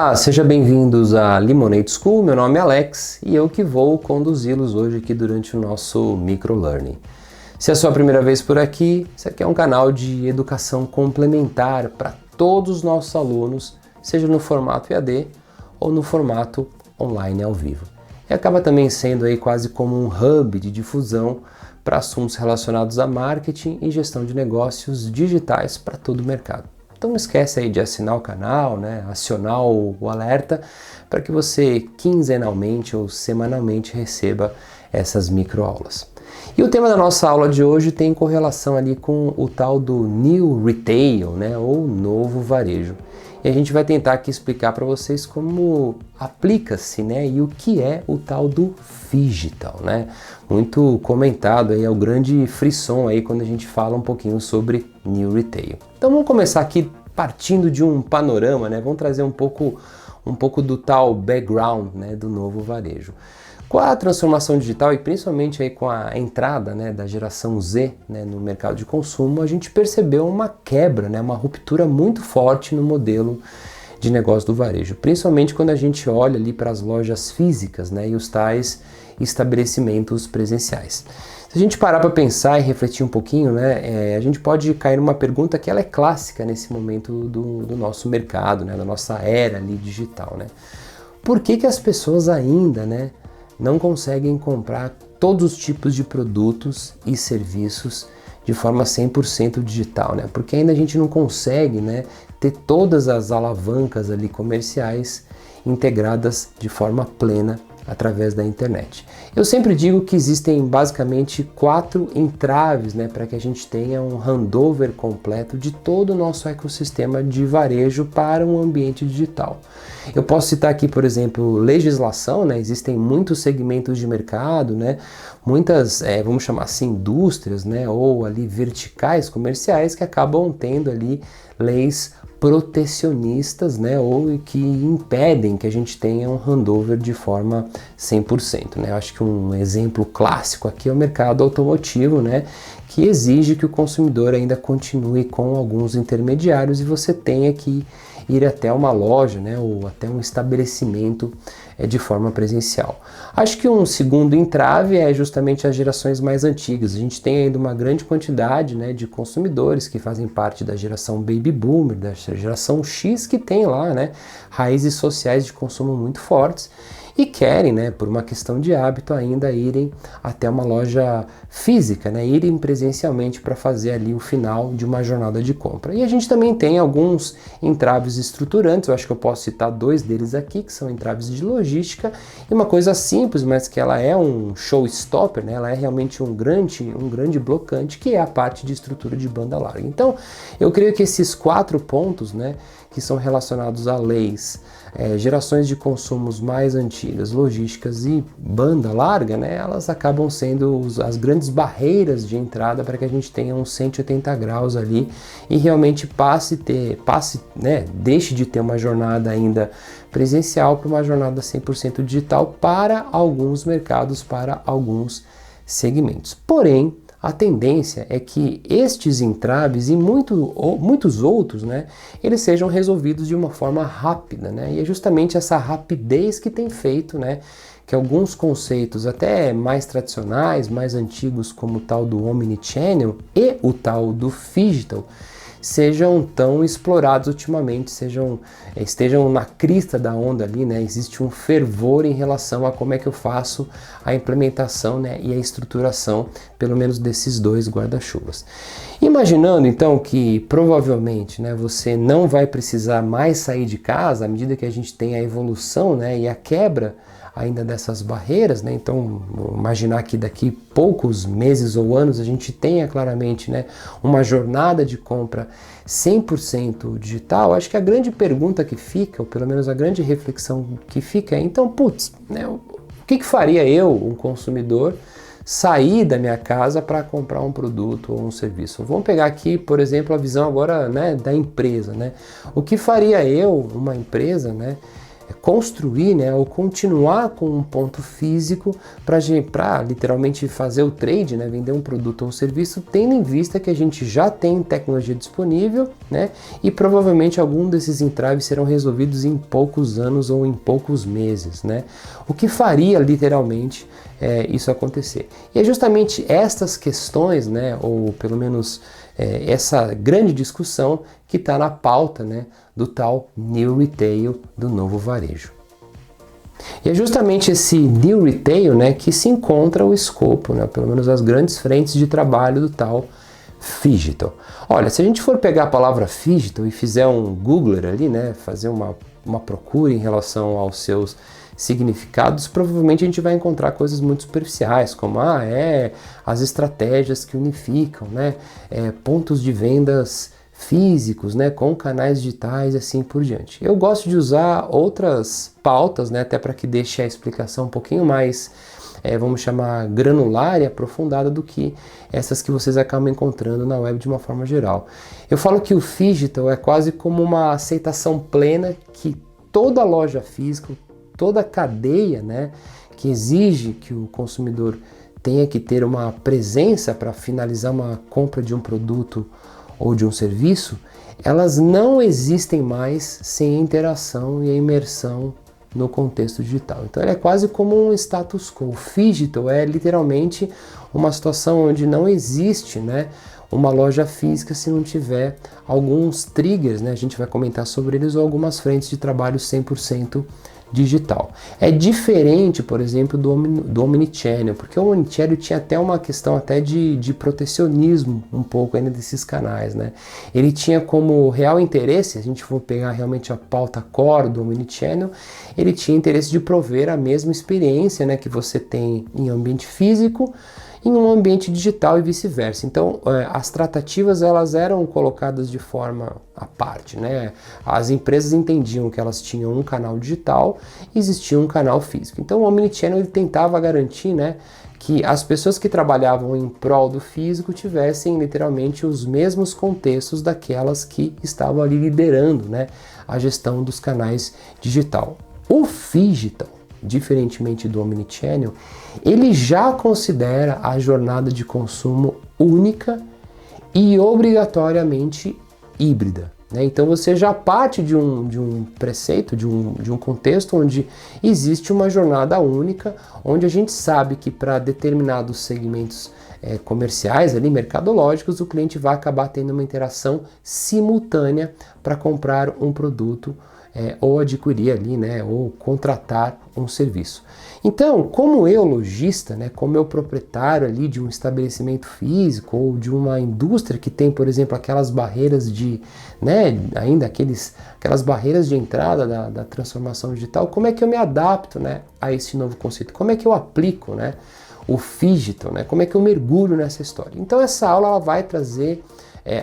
Olá, sejam bem-vindos à Lemonade School. Meu nome é Alex e eu que vou conduzi-los hoje aqui durante o nosso microlearning. Se é a sua primeira vez por aqui, esse aqui é um canal de educação complementar para todos os nossos alunos, seja no formato EAD ou no formato online ao vivo. E acaba também sendo aí quase como um hub de difusão para assuntos relacionados a marketing e gestão de negócios digitais para todo o mercado. Então não esquece aí de assinar o canal, acionar o alerta para que você quinzenalmente ou semanalmente receba essas microaulas. E o tema da nossa aula de hoje tem correlação ali com o tal do New Retail, ou novo varejo. E a gente vai tentar aqui explicar para vocês como aplica-se, e o que é o tal do Phygital, Muito comentado aí, é o grande frisson aí quando a gente fala um pouquinho sobre New Retail. Então vamos começar aqui partindo de um panorama, Vamos trazer um pouco do tal background, do novo varejo. Com a transformação digital e principalmente aí com a entrada da geração Z no mercado de consumo, a gente percebeu uma quebra, uma ruptura muito forte no modelo de negócio do varejo, principalmente quando a gente olha ali para as lojas físicas e os tais estabelecimentos presenciais. Se a gente parar para pensar e refletir um pouquinho, a gente pode cair numa pergunta que ela é clássica nesse momento do nosso mercado, da nossa era ali digital, Por que as pessoas ainda, não conseguem comprar todos os tipos de produtos e serviços de forma 100% digital, Porque ainda a gente não consegue, ter todas as alavancas ali comerciais integradas de forma plena através da internet. Eu sempre digo que existem basicamente 4 entraves, para que a gente tenha um handover completo de todo o nosso ecossistema de varejo para um ambiente digital. Eu posso citar aqui, por exemplo, legislação, existem muitos segmentos de mercado, muitas, vamos chamar assim, indústrias, ou ali verticais comerciais que acabam tendo ali leis protecionistas, ou que impedem que a gente tenha um handover de forma 100%, Eu acho que um exemplo clássico aqui é o mercado automotivo, que exige que o consumidor ainda continue com alguns intermediários e você tenha que ir até uma loja, ou até um estabelecimento de forma presencial. Acho que um segundo entrave é justamente as gerações mais antigas. A gente tem ainda uma grande quantidade de consumidores que fazem parte da geração Baby Boomer, da geração X, que tem lá raízes sociais de consumo muito fortes e querem, por uma questão de hábito, ainda irem até uma loja física, irem presencialmente para fazer ali o final de uma jornada de compra. E a gente também tem alguns entraves estruturantes, eu acho que eu posso citar 2 deles aqui, que são entraves de logística, e uma coisa simples, mas que ela é um showstopper, ela é realmente um grande blocante, que é a parte de estrutura de banda larga. Então, eu creio que esses 4 pontos, que são relacionados a leis, gerações de consumos mais antigas, logísticas e banda larga, elas acabam sendo as grandes barreiras de entrada para que a gente tenha uns 180 graus ali e realmente deixe de ter uma jornada ainda presencial para uma jornada 100% digital para alguns mercados, para alguns segmentos. Porém, a tendência é que estes entraves e muitos outros, eles sejam resolvidos de uma forma rápida, E é justamente essa rapidez que tem feito, que alguns conceitos até mais tradicionais, mais antigos, como o tal do Omnichannel e o tal do Phygital, sejam tão explorados ultimamente, estejam na crista da onda ali, Existe um fervor em relação a como é que eu faço a implementação, e a estruturação, pelo menos desses 2 guarda-chuvas. Imaginando então que provavelmente, você não vai precisar mais sair de casa à medida que a gente tem a evolução, e a quebra ainda dessas barreiras, Então, imaginar que daqui poucos meses ou anos a gente tenha claramente, uma jornada de compra 100% digital. Acho que a grande pergunta que fica, ou pelo menos a grande reflexão que fica é, então, o que faria eu, um consumidor, sair da minha casa para comprar um produto ou um serviço? Vamos pegar aqui, por exemplo, a visão agora da empresa, O que faria eu, uma empresa, construir, né, ou continuar com um ponto físico para literalmente fazer o trade, né, vender um produto ou um serviço, tendo em vista que a gente já tem tecnologia disponível, né, e provavelmente algum desses entraves serão resolvidos em poucos anos ou em poucos meses, né, o que faria literalmente isso acontecer. E é justamente estas questões, né, ou pelo menos essa grande discussão que está na pauta, né, do tal New Retail, do novo varejo. E é justamente esse New Retail, né, que se encontra o escopo, né, pelo menos as grandes frentes de trabalho do tal Phygital. Olha, se a gente for pegar a palavra Phygital e fizer um Googler ali, né, fazer uma procura em relação aos seus significados, provavelmente a gente vai encontrar coisas muito superficiais, como as estratégias que unificam, né, pontos de vendas físicos, né, com canais digitais e assim por diante. Eu gosto de usar outras pautas, né, até para que deixe a explicação um pouquinho mais, vamos chamar, granular e aprofundada do que essas que vocês acabam encontrando na web de uma forma geral. Eu falo que o Phygital é quase como uma aceitação plena que toda loja física, toda a cadeia, né, que exige que o consumidor tenha que ter uma presença para finalizar uma compra de um produto ou de um serviço, elas não existem mais sem a interação e a imersão no contexto digital. Então ele é quase como um status quo. O Phygital é literalmente uma situação onde não existe, né, uma loja física se não tiver alguns triggers, né, a gente vai comentar sobre eles, ou algumas frentes de trabalho 100% digital. É diferente, por exemplo, do Omnichannel, porque o Omnichannel tinha até uma questão até de protecionismo um pouco ainda desses canais, né? Ele tinha como real interesse, se a gente for pegar realmente a pauta core do Omnichannel, ele tinha interesse de prover a mesma experiência, né, que você tem em ambiente físico, em um ambiente digital e vice-versa. Então, as tratativas elas eram colocadas de forma à parte, né? As empresas entendiam que elas tinham um canal digital e existia um canal físico. Então, o Omnichannel ele tentava garantir, né, que as pessoas que trabalhavam em prol do físico tivessem literalmente os mesmos contextos daquelas que estavam ali liderando, né, a gestão dos canais digital. O Phygital, diferentemente do Omnichannel, ele já considera a jornada de consumo única e obrigatoriamente híbrida, né? Então você já parte de um preceito, de um contexto onde existe uma jornada única, onde a gente sabe que para determinados segmentos comerciais, ali, mercadológicos, o cliente vai acabar tendo uma interação simultânea para comprar um produto ou adquirir ali, né, ou contratar um serviço. Então, como eu, lojista, né, como eu proprietário ali de um estabelecimento físico ou de uma indústria que tem, por exemplo, aquelas barreiras ainda aquelas barreiras de entrada da transformação digital, como é que eu me adapto, né, a esse novo conceito? Como é que eu aplico, né, o Phygital, né? Como é que eu mergulho nessa história? Então essa aula ela vai trazer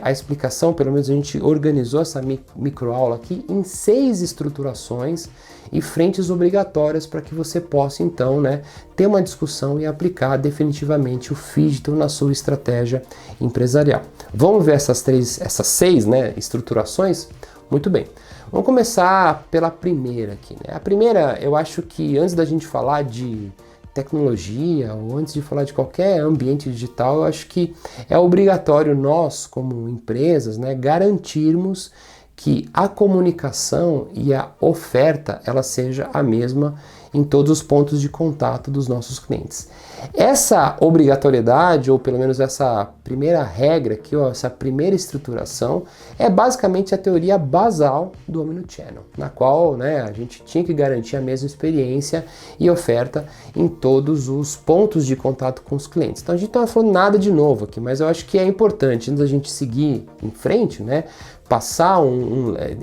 a explicação, pelo menos a gente organizou essa microaula aqui em 6 estruturações e frentes obrigatórias para que você possa então, né, ter uma discussão e aplicar definitivamente o Phygital na sua estratégia empresarial. Vamos ver essas 6, né, estruturações? Muito bem. Vamos começar pela primeira aqui, né? A primeira, eu acho que antes da gente falar de tecnologia ou antes de falar de qualquer ambiente digital, eu acho que é obrigatório nós, como empresas, né, garantirmos que a comunicação e a oferta ela seja a mesma em todos os pontos de contato dos nossos clientes. Essa obrigatoriedade, ou pelo menos essa primeira regra aqui, ó, essa primeira estruturação, é basicamente a teoria basal do Omnichannel, na qual, né, a gente tinha que garantir a mesma experiência e oferta em todos os pontos de contato com os clientes. Então a gente não está falando nada de novo aqui, mas eu acho que é importante, antes da gente seguir em frente, né, passar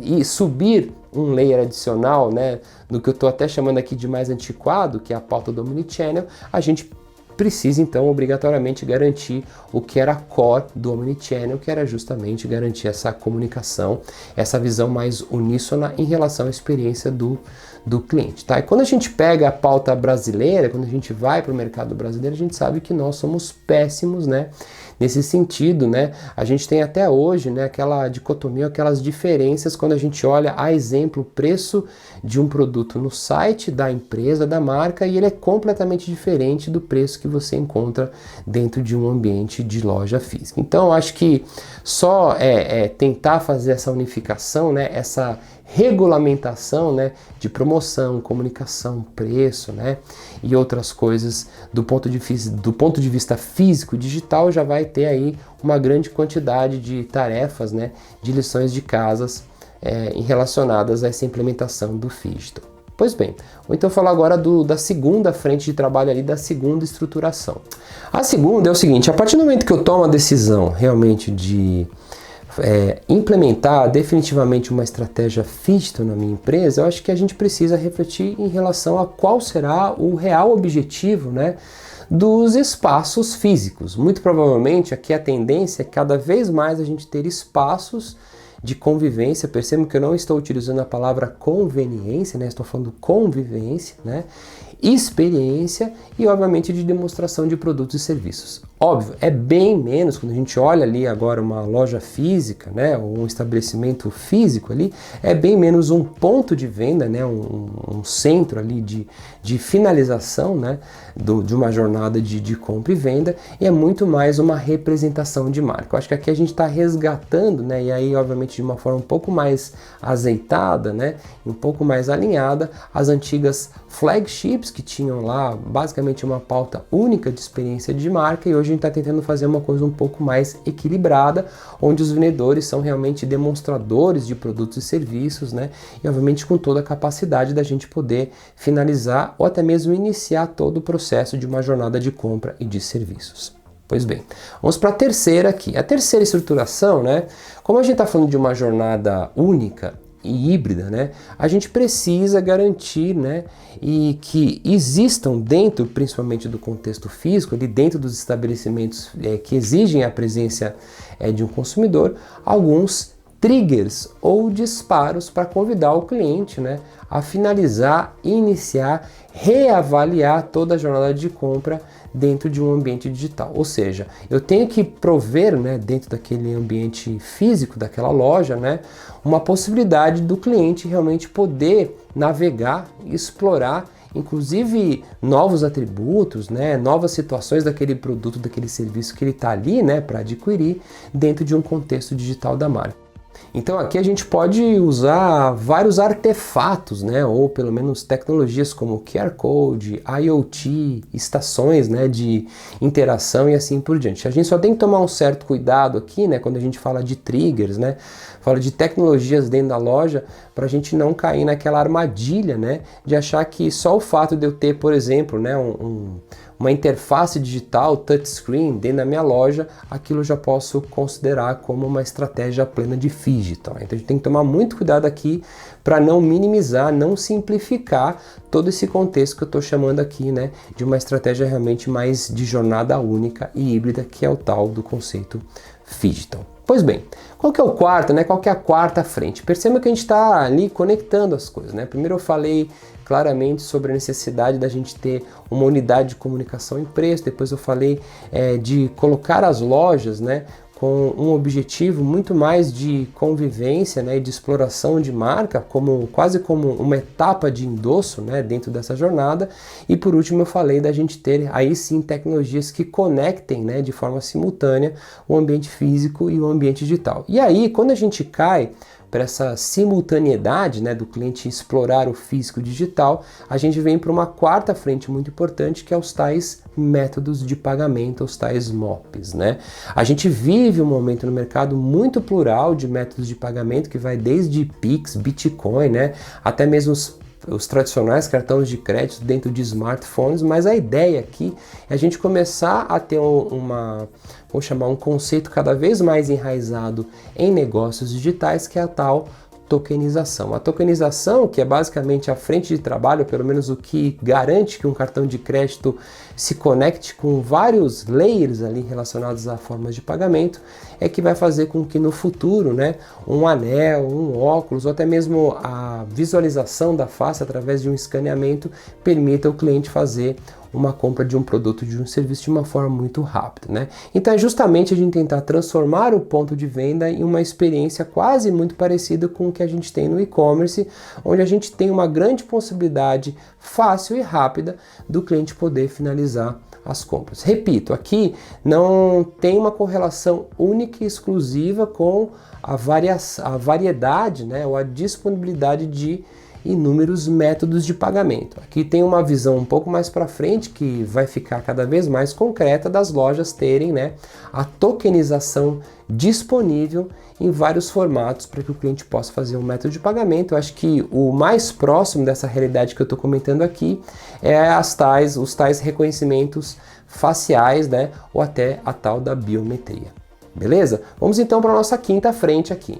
e subir um layer adicional, né, no que eu estou até chamando aqui de mais antiquado, que é a pauta do Omnichannel, a gente precisa então obrigatoriamente garantir o que era core do Omnichannel, que era justamente garantir essa comunicação, essa visão mais uníssona em relação à experiência do cliente, tá? E quando a gente pega a pauta brasileira, quando a gente vai para o mercado brasileiro, a gente sabe que nós somos péssimos, né, Nesse sentido, né, a gente tem até hoje, né, aquela dicotomia, aquelas diferenças quando a gente olha, a exemplo, o preço de um produto no site da empresa, da marca, e ele é completamente diferente do preço que você encontra dentro de um ambiente de loja física. Então, eu acho que só tentar fazer essa unificação, né, essa regulamentação, né, de promoção, comunicação, preço, né, e outras coisas do ponto de vista físico e digital, já vai ter aí uma grande quantidade de tarefas, né, de lições de casas relacionadas a essa implementação do Phygital. Pois bem, vou então falar agora da segunda frente de trabalho ali, da segunda estruturação. A segunda é o seguinte: a partir do momento que eu tomo a decisão realmente de implementar definitivamente uma estratégia Phygital na minha empresa, eu acho que a gente precisa refletir em relação a qual será o real objetivo, né, dos espaços físicos. Muito provavelmente aqui a tendência é cada vez mais a gente ter espaços de convivência. Percebam que eu não estou utilizando a palavra conveniência, né? Estou falando convivência, né? Experiência e, obviamente, de demonstração de produtos e serviços. Óbvio, é bem menos, quando a gente olha ali agora uma loja física, né, ou um estabelecimento físico ali, é bem menos um ponto de venda, né, um centro ali de finalização, né, de uma jornada de compra e venda, e é muito mais uma representação de marca. Eu acho que aqui a gente está resgatando, né, e aí, obviamente, de uma forma um pouco mais azeitada, né, um pouco mais alinhada, as antigas flagships que tinham lá basicamente uma pauta única de experiência de marca, e hoje a gente está tentando fazer uma coisa um pouco mais equilibrada, onde os vendedores são realmente demonstradores de produtos e serviços, né? E obviamente com toda a capacidade da gente poder finalizar ou até mesmo iniciar todo o processo de uma jornada de compra e de serviços. Pois bem, vamos para a terceira aqui. A terceira estruturação, né? Como a gente está falando de uma jornada única e híbrida, né, a gente precisa garantir, né, e que existam dentro, principalmente do contexto físico, ali dentro dos estabelecimentos que exigem a presença de um consumidor, alguns triggers ou disparos para convidar o cliente, né, a finalizar, iniciar, reavaliar toda a jornada de compra dentro de um ambiente digital. Ou seja, eu tenho que prover, né, dentro daquele ambiente físico daquela loja, né, uma possibilidade do cliente realmente poder navegar, explorar, inclusive novos atributos, né, novas situações daquele produto, daquele serviço que ele está ali, né, para adquirir dentro de um contexto digital da marca. Então aqui a gente pode usar vários artefatos, né, ou pelo menos tecnologias como QR Code, IoT, estações, né, de interação e assim por diante. A gente só tem que tomar um certo cuidado aqui, né, quando a gente fala de triggers, né, fala de tecnologias dentro da loja, para a gente não cair naquela armadilha, né, de achar que só o fato de eu ter, por exemplo, né, uma interface digital touchscreen dentro da minha loja, aquilo eu já posso considerar como uma estratégia plena de Phygital. Então a gente tem que tomar muito cuidado aqui para não minimizar, não simplificar todo esse contexto que eu estou chamando aqui, né, de uma estratégia realmente mais de jornada única e híbrida, que é o tal do conceito Phygital. Pois bem, qual que é o quarto, né? Qual que é a quarta frente? Perceba que a gente está ali conectando as coisas, né? Primeiro eu falei claramente sobre a necessidade da gente ter uma unidade de comunicação em preço, depois eu falei de colocar as lojas, né, com um objetivo muito mais de convivência, né, e de exploração de marca, quase como uma etapa de endosso, né, dentro dessa jornada. E por último eu falei da gente ter aí sim tecnologias que conectem, né, de forma simultânea o ambiente físico e o ambiente digital. E aí quando a gente cai para essa simultaneidade, né, do cliente explorar o físico e o digital, a gente vem para uma quarta frente muito importante, que é os tais métodos de pagamento, os tais MOPs, né? A gente vive um momento no mercado muito plural de métodos de pagamento, que vai desde Pix, Bitcoin, né, até mesmo os tradicionais cartões de crédito dentro de smartphones, mas a ideia aqui é a gente começar a ter vamos chamar um conceito cada vez mais enraizado em negócios digitais, que é a tal tokenização. A tokenização, que é basicamente a frente de trabalho, pelo menos o que garante que um cartão de crédito se conecte com vários layers ali relacionados a formas de pagamento, é que vai fazer com que no futuro, né, um anel, um óculos ou até mesmo a visualização da face através de um escaneamento permita o cliente fazer uma compra de um produto, de um serviço de uma forma muito rápida, né? Então é justamente a gente tentar transformar o ponto de venda em uma experiência quase muito parecida com o que a gente tem no e-commerce, onde a gente tem uma grande possibilidade fácil e rápida do cliente poder finalizar as compras. Repito, aqui não tem uma correlação única e exclusiva com a variedade, né, ou a disponibilidade de inúmeros métodos de pagamento. Aqui tem uma visão um pouco mais para frente que vai ficar cada vez mais concreta das lojas terem, né, a tokenização disponível em vários formatos para que o cliente possa fazer um método de pagamento. Eu acho que o mais próximo dessa realidade que eu estou comentando aqui é os tais reconhecimentos faciais, né, ou até a tal da biometria. Beleza? Vamos então para a nossa quinta frente aqui.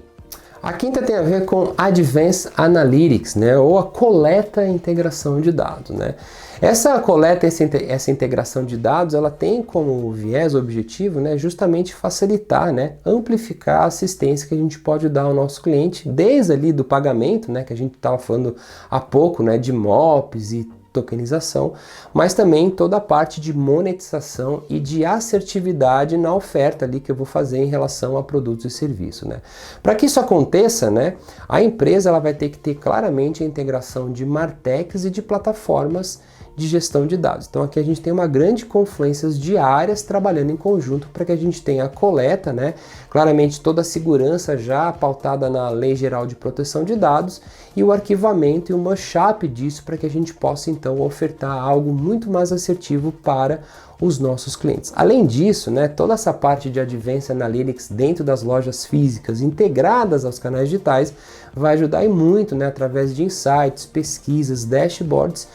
A quinta tem a ver com Advanced Analytics, né, ou a coleta e integração de dados, né. Essa coleta, essa integração de dados, ela tem como viés, objetivo, né, justamente facilitar, né, amplificar a assistência que a gente pode dar ao nosso cliente, desde ali do pagamento, né, que a gente estava falando há pouco, né, de MOPs e tokenização, mas também toda a parte de monetização e de assertividade na oferta ali que eu vou fazer em relação a produtos e serviços, né? Para que isso aconteça, né, a empresa ela vai ter que ter claramente a integração de martechs e de plataformas de gestão de dados. Então aqui a gente tem uma grande confluência de áreas trabalhando em conjunto para que a gente tenha a coleta, né? Claramente toda a segurança já pautada na Lei Geral de Proteção de Dados e o arquivamento e o mashup disso para que a gente possa então ofertar algo muito mais assertivo para os nossos clientes. Além disso, né, toda essa parte de Advanced Analytics dentro das lojas físicas integradas aos canais digitais vai ajudar e muito, né, através de insights, pesquisas, dashboards,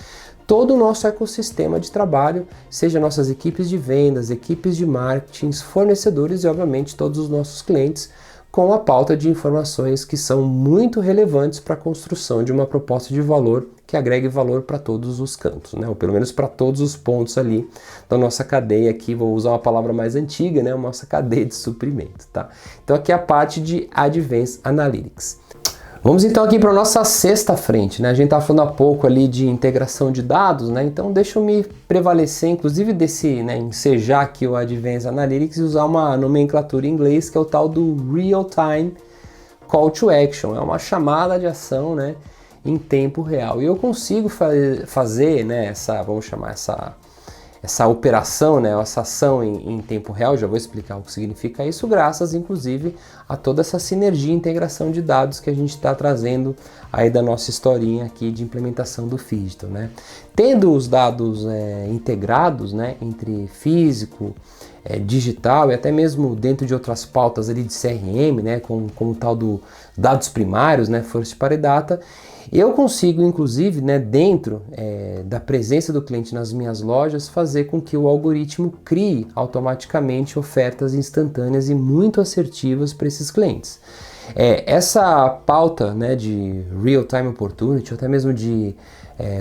todo o nosso ecossistema de trabalho, seja nossas equipes de vendas, equipes de marketing, fornecedores e obviamente todos os nossos clientes, com a pauta de informações que são muito relevantes para a construção de uma proposta de valor que agregue valor para todos os cantos, né? Ou pelo menos para todos os pontos ali da nossa cadeia aqui, vou usar uma palavra mais antiga, né? A nossa cadeia de suprimento, tá? Então aqui é a parte de Advanced Analytics. Vamos então aqui para a nossa sexta frente, né? A gente estava falando há pouco ali de integração de dados, né? Então deixa eu me prevalecer, inclusive desse, né, ensejar aqui o Advanced Analytics e usar uma nomenclatura em inglês que é o tal do Real Time Call to Action. É uma chamada de ação, né, em tempo real. E eu consigo fazer, né, vamos chamar essa operação, né, essa ação em tempo real, já vou explicar o que significa isso, graças inclusive a toda essa sinergia e integração de dados que a gente está trazendo aí da nossa historinha aqui de implementação do Phygital, né. Tendo os dados integrados, né, entre físico, digital e até mesmo dentro de outras pautas ali de CRM, né, como o tal do dados primários, né, First Party Data, eu consigo, inclusive, né, dentro da presença do cliente nas minhas lojas, fazer com que o algoritmo crie automaticamente ofertas instantâneas e muito assertivas para esses clientes. Essa pauta, né, de Real-Time Opportunity, ou até mesmo de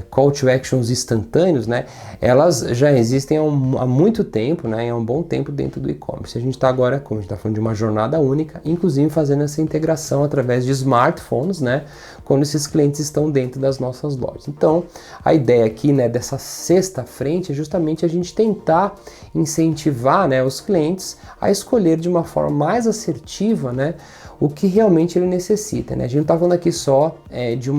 Call to Actions instantâneos, né, elas já existem há muito tempo, né, e há um bom tempo dentro do e-commerce. A gente está agora, como a gente está falando de uma jornada única, inclusive fazendo essa integração através de smartphones, né, quando esses clientes estão dentro das nossas lojas. Então, a ideia aqui, né, dessa sexta frente é justamente a gente tentar incentivar, né, os clientes a escolher de uma forma mais assertiva, né, o que realmente ele necessita, né? A gente não está falando aqui só de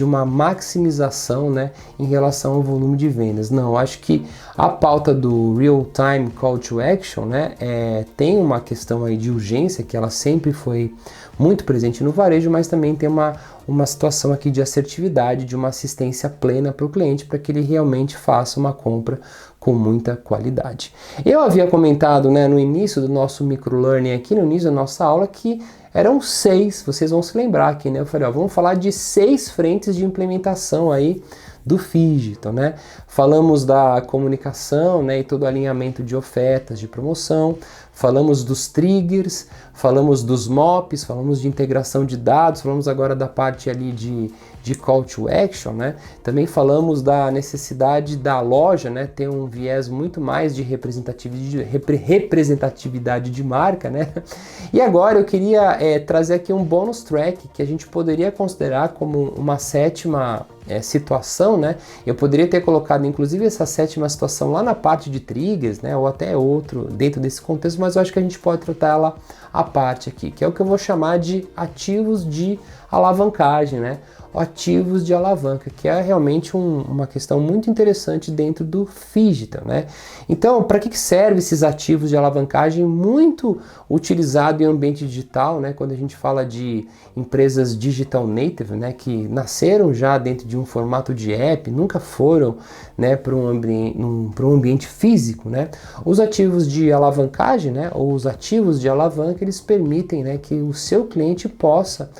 uma maximização, né, em relação ao volume de vendas. Não, acho que a pauta do Real Time Call to Action, né, tem uma questão aí de urgência, que ela sempre foi muito presente no varejo, mas também tem uma situação aqui de assertividade, de uma assistência plena para o cliente, para que ele realmente faça uma compra com muita qualidade. Eu havia comentado, né, no início do nosso microlearning aqui, no início da nossa aula, que eram 6, vocês vão se lembrar aqui, né? Eu falei, ó, vamos falar de 6 frentes de implementação aí do Phygital, né? Falamos da comunicação, né, e todo o alinhamento de ofertas, de promoção, falamos dos triggers, falamos dos MOPs, falamos de integração de dados, falamos agora da parte ali de de call to action, né? Também falamos da necessidade da loja, né, ter um viés muito mais de representatividade de marca, né? E agora eu queria trazer aqui um bônus track que a gente poderia considerar como uma sétima situação, né? Eu poderia ter colocado inclusive essa sétima situação lá na parte de triggers, né? Ou até outro dentro desse contexto, mas eu acho que a gente pode tratar ela à parte aqui, que é o que eu vou chamar de ativos de alavancagem, né? Ativos de alavanca, que é realmente uma questão muito interessante dentro do Phygital, né? Então, para que serve esses ativos de alavancagem muito utilizado em ambiente digital, né? Quando a gente fala de empresas digital native, né? Que nasceram já dentro de um formato de app, nunca foram, né? Para um ambiente físico, né? Os ativos de alavancagem, né? Ou os ativos de alavanca, eles permitem, né? Que o seu cliente possa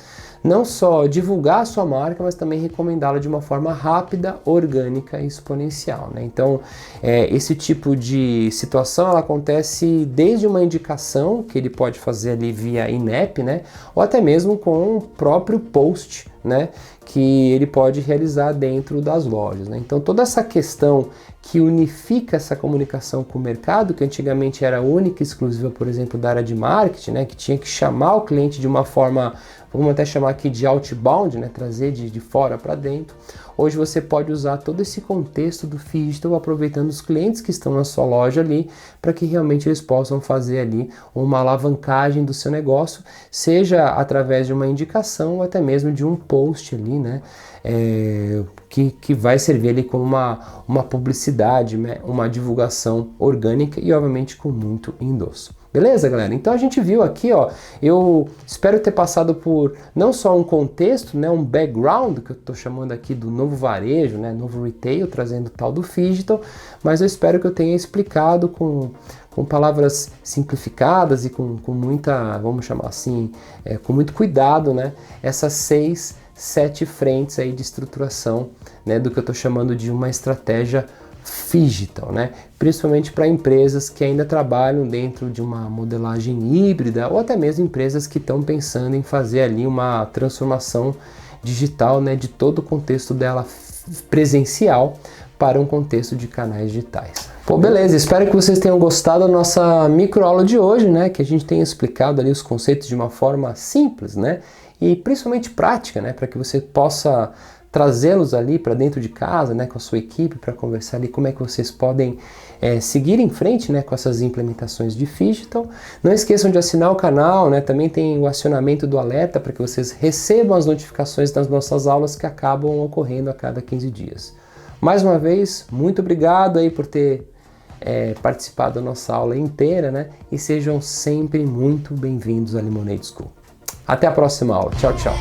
não só divulgar a sua marca, mas também recomendá-la de uma forma rápida, orgânica e exponencial, né? Então, esse tipo de situação ela acontece desde uma indicação que ele pode fazer ali via in-app, né? Ou até mesmo com o próprio post, né? Que ele pode realizar dentro das lojas, né? Então, toda essa questão que unifica essa comunicação com o mercado, que antigamente era única e exclusiva, por exemplo, da área de marketing, né? Que tinha que chamar o cliente de uma forma, vamos até chamar aqui de outbound, né? Trazer de fora para dentro. Hoje você pode usar todo esse contexto do Phygital aproveitando os clientes que estão na sua loja ali, para que realmente eles possam fazer ali uma alavancagem do seu negócio, seja através de uma indicação ou até mesmo de um post ali, né? Que vai servir ali como uma publicidade, né? Uma divulgação orgânica e obviamente com muito endosso. Beleza, galera? Então a gente viu aqui, ó, eu espero ter passado por não só um contexto, né, um background, que eu estou chamando aqui do novo varejo, né, novo retail, trazendo o tal do Phygital, mas eu espero que eu tenha explicado com palavras simplificadas e com muita, vamos chamar assim, com muito cuidado, né, essas 7 frentes aí de estruturação, né, do que eu estou chamando de uma estratégia Phygital, né? Principalmente para empresas que ainda trabalham dentro de uma modelagem híbrida ou até mesmo empresas que estão pensando em fazer ali uma transformação digital, né, de todo o contexto dela presencial para um contexto de canais digitais. Pô, beleza, espero que vocês tenham gostado da nossa microaula de hoje, né, que a gente tenha explicado ali os conceitos de uma forma simples, né, e principalmente prática, né, para que você possa trazê-los ali para dentro de casa, né, com a sua equipe, para conversar ali como é que vocês podem seguir em frente, né, com essas implementações de Phygital. Não esqueçam de assinar o canal, né, também tem o acionamento do alerta para que vocês recebam as notificações das nossas aulas que acabam ocorrendo a cada 15 dias. Mais uma vez, muito obrigado aí por ter participado da nossa aula inteira, né, e sejam sempre muito bem-vindos à Lemonade School. Até a próxima aula. Tchau, tchau.